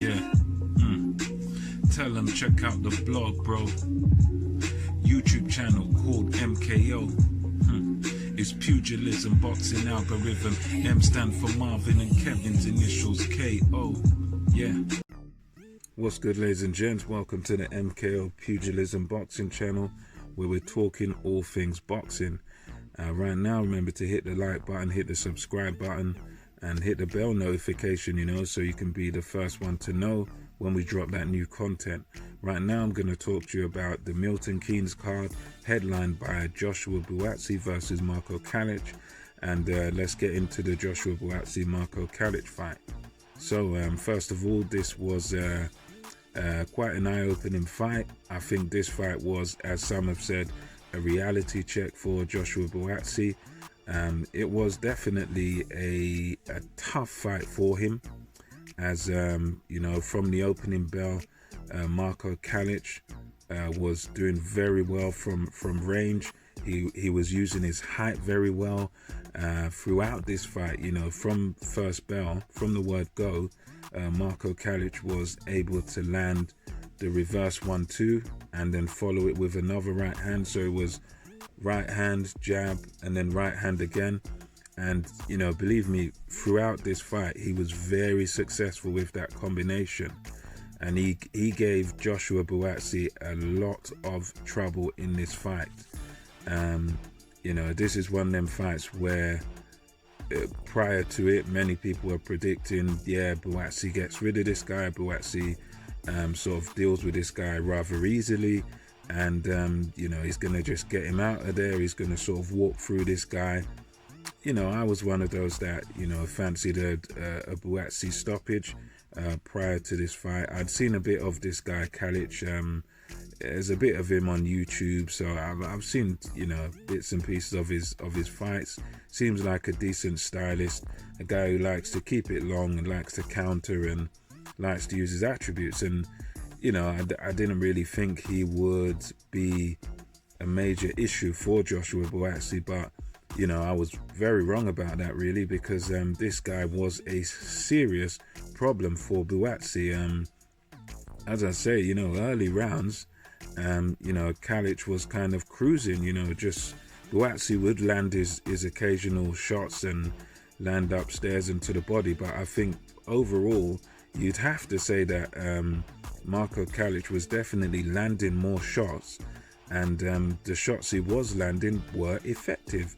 Yeah. Tell them check out the blog, bro. YouTube channel called MKO. It's pugilism, boxing algorithm. M stand for Marvin and Kevin's initials KO. Yeah. What's good, ladies and gents? Welcome to the MKO Pugilism Boxing channel, where we're talking all things boxing. Right now, remember to hit the like button, hit the subscribe button, and hit the bell notification, so you can be the first one to know when we drop that new content. Right now, I'm going to talk to you about the Milton Keynes card, headlined by Joshua Buatsi versus Marko Calic. And let's get into the Joshua Buatsi-Marko Calic fight. So, first of all, this was quite an eye-opening fight. I think this fight was, as some have said, a reality check for Joshua Buatsi. It was definitely a tough fight for him, as from the opening bell, Marko Calic was doing very well from range. He was using his height very well throughout this fight. From first bell, from the word go, Marko Calic was able to land the reverse 1-2 and then follow it with another right hand. So it was right hand, jab, and then right hand again. And, believe me, throughout this fight, he was very successful with that combination. And he gave Joshua Buatsi a lot of trouble in this fight. This is one of them fights where prior to it, many people were predicting, Buatsi gets rid of this guy. Buatsi sort of deals with this guy rather easily. And, he's going to just get him out of there. He's going to sort of walk through this guy. I was one of those that, fancied a Buatsi stoppage prior to this fight. I'd seen a bit of this guy, Calic. There's a bit of him on YouTube, so I've seen, bits and pieces of his fights. Seems like a decent stylist, a guy who likes to keep it long and likes to counter and likes to use his attributes. And, I didn't really think he would be a major issue for Joshua Buatsi, but I was very wrong about that, really, because this guy was a serious problem for Buatsi. As I say, early rounds, Calic was kind of cruising, just Buatsi would land his occasional shots and land upstairs into the body. But I think overall, you'd have to say that Marko Calic was definitely landing more shots, and the shots he was landing were effective.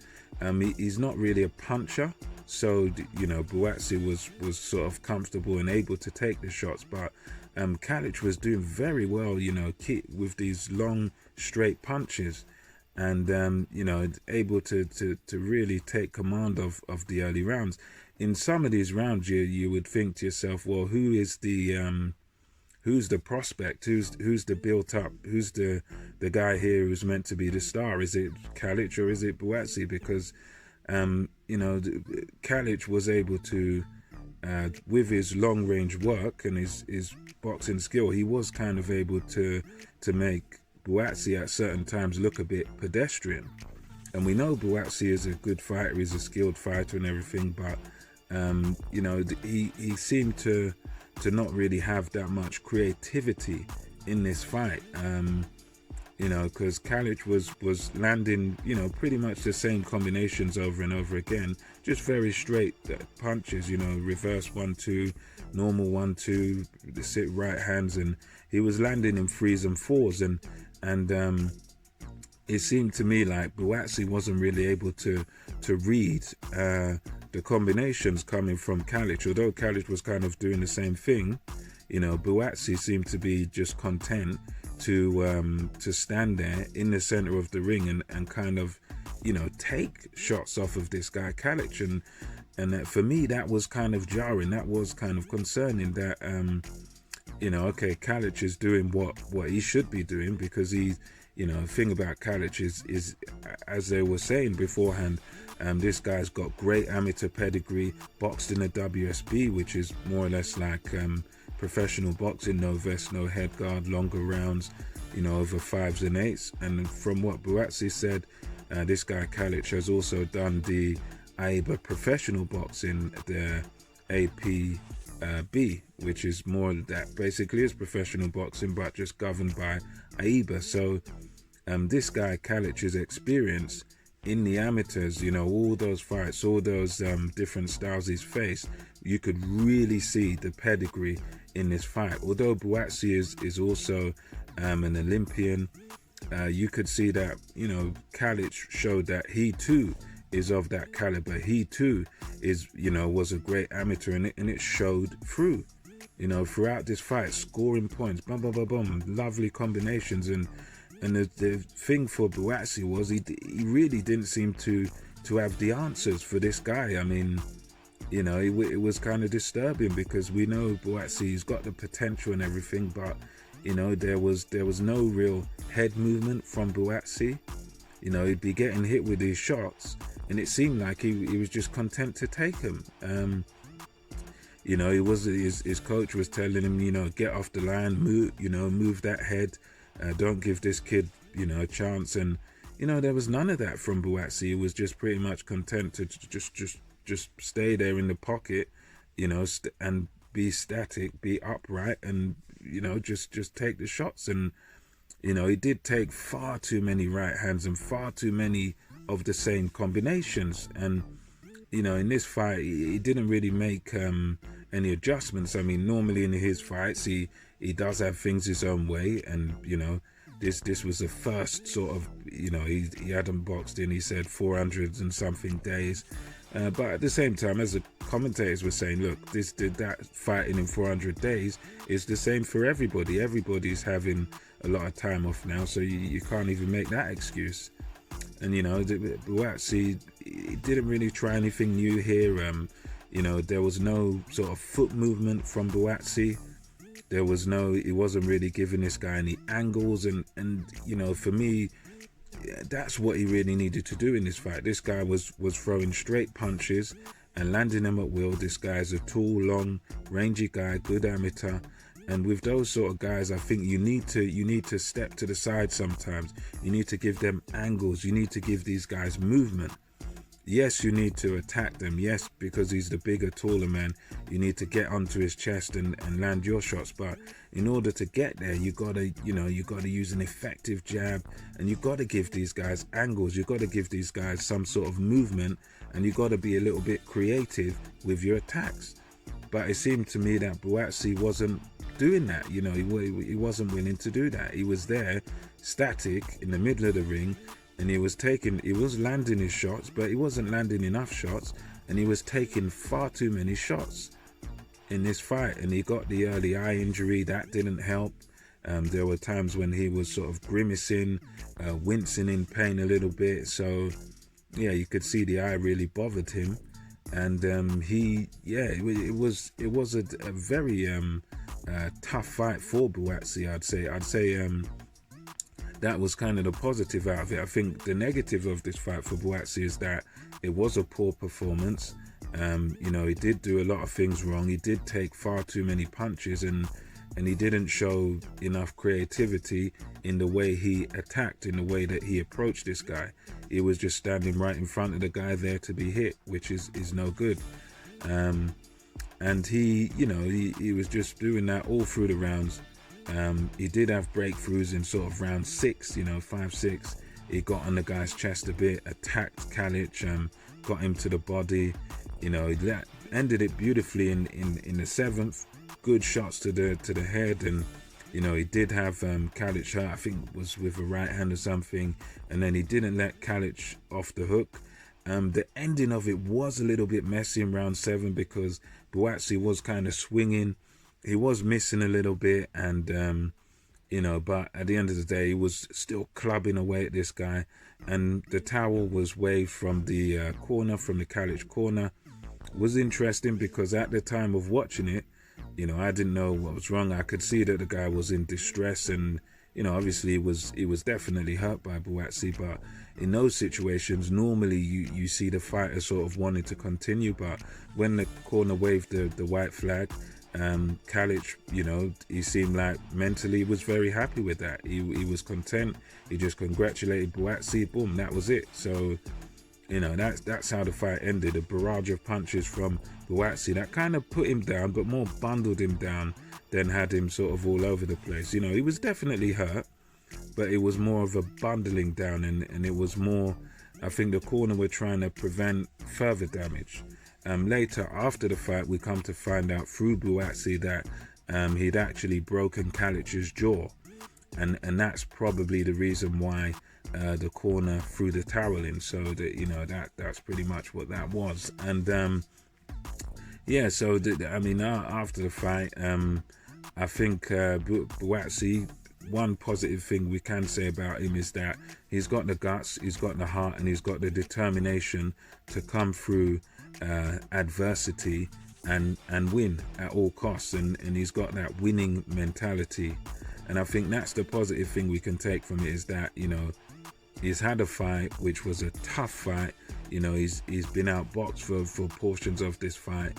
He's not really a puncher, so Buatsi was sort of comfortable and able to take the shots, but Calic was doing very well, with these long straight punches, and able to really take command of the early rounds. In some of these rounds, you would think to yourself, well, who's the prospect, who's the built up, who's the guy here who's meant to be the star? Is it Calic or is it Buatsi? Because Calic was able to, with his long range work and his boxing skill, he was kind of able to make Buatsi at certain times look a bit pedestrian. And we know Buatsi is a good fighter, he's a skilled fighter and everything, but he seemed to not really have that much creativity in this fight, because Calic was landing, pretty much the same combinations over and over again, just very straight punches, reverse 1-2, normal 1-2, the sit right hands, and he was landing in 3s and 4s, and it seemed to me like Buatsi wasn't really able to read the combinations coming from Calic. Although Calic was kind of doing the same thing, Buatsi seemed to be just content to stand there in the center of the ring and kind of, take shots off of this guy Calic. And for me, that was kind of jarring. That was kind of concerning that, Calic is doing what he should be doing, because he, the thing about Calic is, as they were saying beforehand, this guy's got great amateur pedigree, boxed in the WSB, which is more or less like professional boxing, no vest, no head guard, longer rounds, over 5s and 8s. And from what Buatsi said, this guy Calic has also done the AIBA professional boxing, the AP be, which is more that basically is professional boxing, but just governed by AIBA. So this guy Calic's experience in the amateurs, all those fights, all those different styles he's faced, you could really see the pedigree in this fight. Although Buatsi is also an Olympian, you could see that, Calic showed that he too is of that caliber. He too is, was a great amateur, and it showed through, throughout this fight, scoring points, boom, boom, boom, boom, lovely combinations. And the thing for Buatsi was he really didn't seem to have the answers for this guy. I mean, it was kind of disturbing, because we know Buatsi's got the potential and everything, but there was no real head movement from Buatsi. He'd be getting hit with these shots, and it seemed like he was just content to take them. His coach was telling him, get off the line, move that head, don't give this kid, a chance. And there was none of that from Buatsi. He was just pretty much content to just stay there in the pocket, and be static, be upright, and just take the shots. And he did take far too many right hands and far too many of the same combinations. And in this fight, he didn't really make any adjustments. I mean, normally in his fights, he does have things his own way, and this was the first sort of, he hadn't boxed in, he said, 400 and something days. But at the same time, as the commentators were saying, look, that fighting in 400 days is the same for everybody. Everybody's having a lot of time off now, so you can't even make that excuse. And Buatsi, he didn't really try anything new here. There was no sort of foot movement from Buatsi. He wasn't really giving this guy any angles, and for me, that's what he really needed to do in this fight. This guy was throwing straight punches and landing them at will. This guy's a tall, long, rangy guy, good amateur. And with those sort of guys, I think you need to step to the side sometimes. You need to give them angles. You need to give these guys movement. Yes, you need to attack them. Yes, because he's the bigger, taller man, you need to get onto his chest and land your shots. But in order to get there, you gotta use an effective jab, and you gotta give these guys angles. You gotta give these guys some sort of movement, and you gotta be a little bit creative with your attacks. But it seemed to me that Buatsi wasn't doing that. He wasn't willing to do that. He was there, static in the middle of the ring, and he was landing his shots, but he wasn't landing enough shots, and he was taking far too many shots in this fight. And he got the early eye injury. That didn't help. There were times when he was sort of grimacing, wincing in pain a little bit. So yeah, you could see the eye really bothered him. And it was a very tough fight for Buatsi. I'd say that was kind of the positive out of it. I think the negative of this fight for Buatsi is that it was a poor performance. He did do a lot of things wrong. He did take far too many punches, and he didn't show enough creativity in the way he attacked, in the way that he approached this guy. He was just standing right in front of the guy there to be hit, which is no good. And he was just doing that all through the rounds. He did have breakthroughs in sort of round 6, 5-6. He got on the guy's chest a bit, attacked Calic, got him to the body. That ended it beautifully in the 7th. Good shots to the head, and he did have Calic hurt. I think it was with a right hand or something, and then he didn't let Calic off the hook. The ending of it was a little bit messy in round 7, because Buatsi was kind of swinging. He was missing a little bit, and but at the end of the day, he was still clubbing away at this guy. And the towel was waved from the corner, from the Calic corner. It was interesting, because at the time of watching it, I didn't know what was wrong. I could see that the guy was in distress, and obviously he was definitely hurt by Buatsi. But in those situations, normally you see the fighter sort of wanting to continue. But when the corner waved the white flag, Calic, he seemed like mentally was very happy with that. He was content. He just congratulated Buatsi. Boom, that was it. So that's how the fight ended. A barrage of punches from Buatsi that kind of put him down, but more bundled him down than had him sort of all over the place. He was definitely hurt, but it was more of a bundling down, and it was more, I think the corner were trying to prevent further damage. Later, after the fight, we come to find out through Buatsi that he'd actually broken Calic's jaw, and that's probably the reason why the corner threw the towel in. So that that's pretty much what that was. And so after the fight, I think Buatsi, one positive thing we can say about him is that he's got the guts, he's got the heart, and he's got the determination to come through adversity and win at all costs, and he's got that winning mentality. And I think that's the positive thing we can take from it, is that he's had a fight which was a tough fight. He's been outboxed for portions of this fight.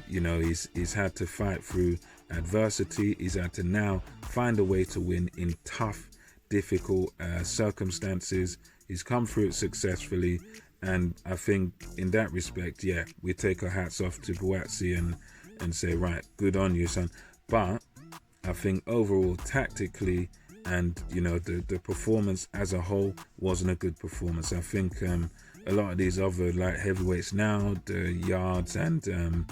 He's had to fight through adversity. He's had to now find a way to win in tough, difficult circumstances. He's come through it successfully, and I think in that respect, we take our hats off to Buatsi and say, right, good on you, son. But I think overall, tactically, and the performance as a whole wasn't a good performance. I think a lot of these other light heavyweights now, the Yards and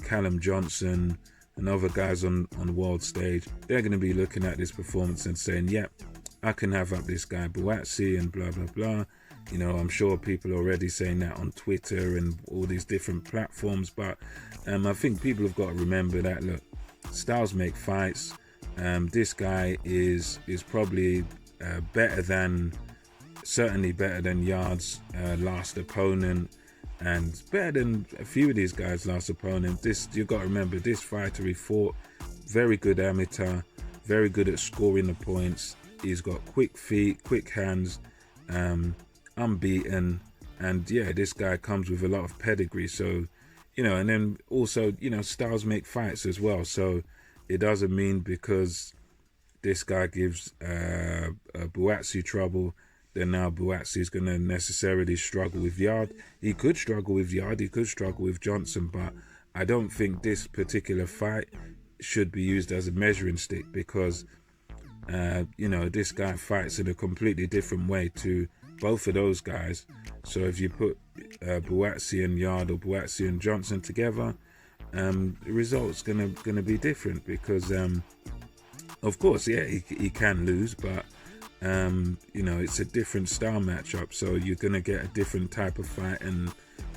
Callum Johnson and other guys on the world stage, they're going to be looking at this performance and saying, yep, I can have up this guy Buatsi and blah blah blah. I'm sure people are already saying that on Twitter and all these different platforms, but I think people have got to remember that, look, styles make fights. This guy is probably certainly better than Yard's last opponent, and better than a few of these guys' last opponent. You've got to remember, this fighter he fought, very good amateur, very good at scoring the points. He's got quick feet, quick hands, unbeaten, and this guy comes with a lot of pedigree. So, and then also, styles make fights as well. So it doesn't mean because this guy gives Buatsi trouble, then now Buatsi is going to necessarily struggle with Yard. He could struggle with Yard, he could struggle with Johnson, but I don't think this particular fight should be used as a measuring stick, because this guy fights in a completely different way to both of those guys. So if you put Buatsi and Yard or Buatsi and Johnson together, the result's gonna be different, because of course he can lose, but it's a different style matchup, so you're gonna get a different type of fight, and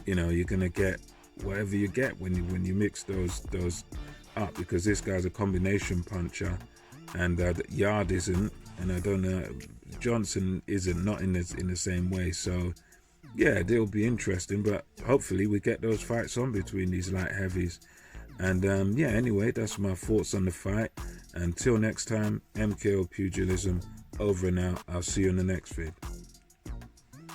you're gonna get whatever you get when you mix those up, because this guy's a combination puncher and Yard isn't, and I don't know, Johnson isn't, not in the same way. So they'll be interesting, but hopefully we get those fights on between these light heavies. And anyway, that's my thoughts on the fight. Until next time, MKO Pugilism over and out. I'll see you in the next vid.